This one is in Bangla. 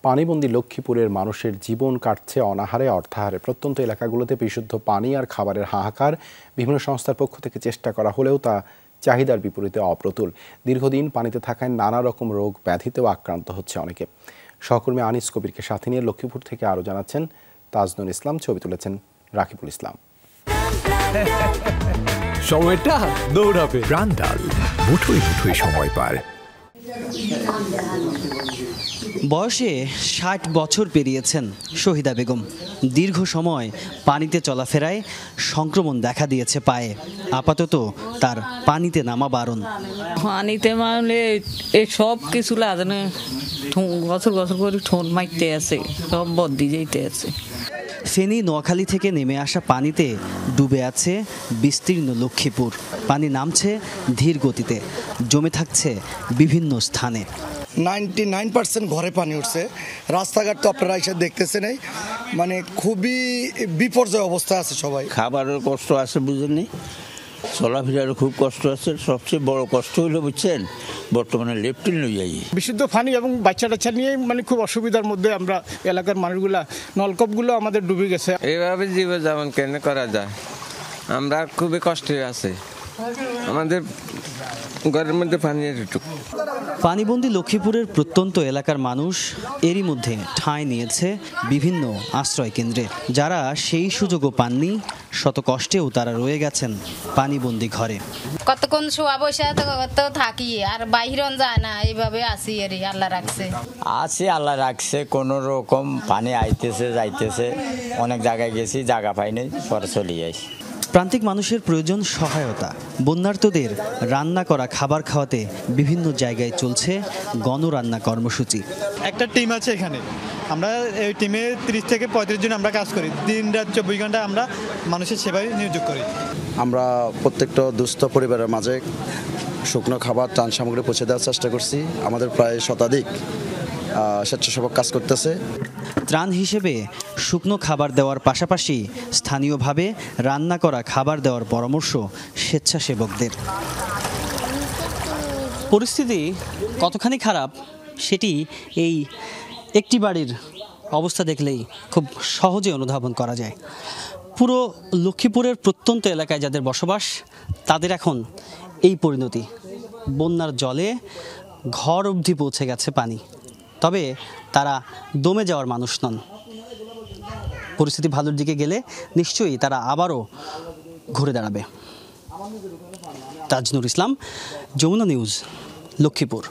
পানিবন্দী লক্ষ্মীপুরের মানুষের জীবন কাটছে অনাহারে অর্থাহারে। প্রত্যন্ত এলাকাগুলোতে বিশুদ্ধ পানি আর খাবারের হাহাকার। বিভিন্ন সংস্থার পক্ষ থেকে চেষ্টা করা হলেও তা চাহিদার বিপরীতে অপ্রতুল। দীর্ঘদিন পানিতে থাকায় নানা রকম রোগ ব্যাধিতেও আক্রান্ত হচ্ছে অনেকে। সহকর্মী আনিস কবিরকে সাথে নিয়ে লক্ষ্মীপুর থেকে আরও জানাচ্ছেন তাজনুল ইসলাম, ছবি তুলেছেন রাকিবুল ইসলাম। সময়টা দৌড়াবে, প্রাণডাল মুঠোয় মুঠোয় সময় পার। বয়সে ৬০ বছর পেরিয়েছেন শহীদা বেগম। দীর্ঘ সময় পানিতে চলাফেরায় সংক্রমণ দেখা দিয়েছে পায়ে। আপাতত তার পানিতে নামা বারণ। পানিতে মানে এই সব কিছু লাগানো বছর বছর করে ঠোঁট মারতে আছে, সব বদ্দি যেতে আছে। ফেনী নোয়াখালী থেকে নেমে আসা পানিতে ডুবে আছে বিস্তীর্ণ লক্ষ্মীপুর। পানি নামছে ধীর গতিতে, জমে থাকছে বিভিন্ন স্থানে। 99% ঘরে পানি উঠছে। রাস্তাঘাট তো আপনারা এসে দেখতেছেন, মানে খুবই বিপর্যয় অবস্থা আছে সবাই। খাবারের কষ্ট আছে বুঝেননি, চলাফেরারও খুব কষ্ট আছে। সবচেয়ে বড় কষ্ট হলো বুঝছেন, বর্তমানে লেপটিন লই যাই। বিশুদ্ধ পানি এবং বাচ্চা টাচ্চা নিয়ে মানে খুব অসুবিধার মধ্যে আমরা এলাকার মানুষগুলা, নলকূপগুলো আমাদের ডুবে গেছে। এইভাবে জীবন কেন করা যায়, আমরা খুবই কষ্টে আছি। আমাদের ঘরের মধ্যে পানি এটুকু। পানিবন্দী লক্ষ্মীপুরের প্রত্যন্ত এলাকার মানুষ এরই মধ্যে ঠাঁই নিয়েছে বিভিন্ন আশ্রয় কেন্দ্রে। যারা সেই সুযোগও পাননি, শত কষ্টেও তারা রয়ে গেছেন পানিবন্দী ঘরে। কতক্ষণ শোয়া বসে তো থাকি, আর বাহিরন যায় না, এইভাবে আসি। আল্লাহ রাখছে কোন রকম পানি আইতেছে যাইতেছে। অনেক জায়গায় গেছি, জায়গা পাইনি, পরে চলে আসি। প্রান্তিক মানুষের প্রয়োজন সহায়তা। বন্যার্তদের রান্না করা খাবার খাওয়াতে বিভিন্ন জায়গায় চলছে গণরান্না কর্মসূচি। একটা টিম আছে এখানে, আমরা এই টিমে 30 থেকে 35 জন আমরা কাজ করি। দিন রাত 24 ঘন্টা আমরা মানুষের সেবায় নিয়োগ করি। আমরা প্রত্যেকটা দুস্থ পরিবারের মাঝে শুকনো খাবার, ত্রাণ সামগ্রী পৌঁছে দেওয়ার চেষ্টা করছি। আমাদের প্রায় শতাধিক স্বেচ্ছাসেবক কাজ করতেছে। ত্রাণ হিসেবে শুকনো খাবার দেওয়ার পাশাপাশি স্থানীয়ভাবে রান্না করা খাবার দেওয়ার পরামর্শ স্বেচ্ছাসেবকদের। পরিস্থিতি কতখানি খারাপ সেটি এই একটি বাড়ির অবস্থা দেখলেই খুব সহজে অনুধাবন করা যায়। পুরো লক্ষ্মীপুরের প্রত্যন্ত এলাকায় যাদের বসবাস, তাদের এখন এই পরিণতি। বন্যার জলে ঘর অবধি পৌঁছে গেছে পানি, তবে তারা দমে যাওয়ার মানুষ নন। পরিস্থিতি ভালোর দিকে গেলে নিশ্চয়ই তারা আবারও ঘুরে দাঁড়াবে। তাজনুল ইসলাম, যমুনা নিউজ, লক্ষ্মীপুর।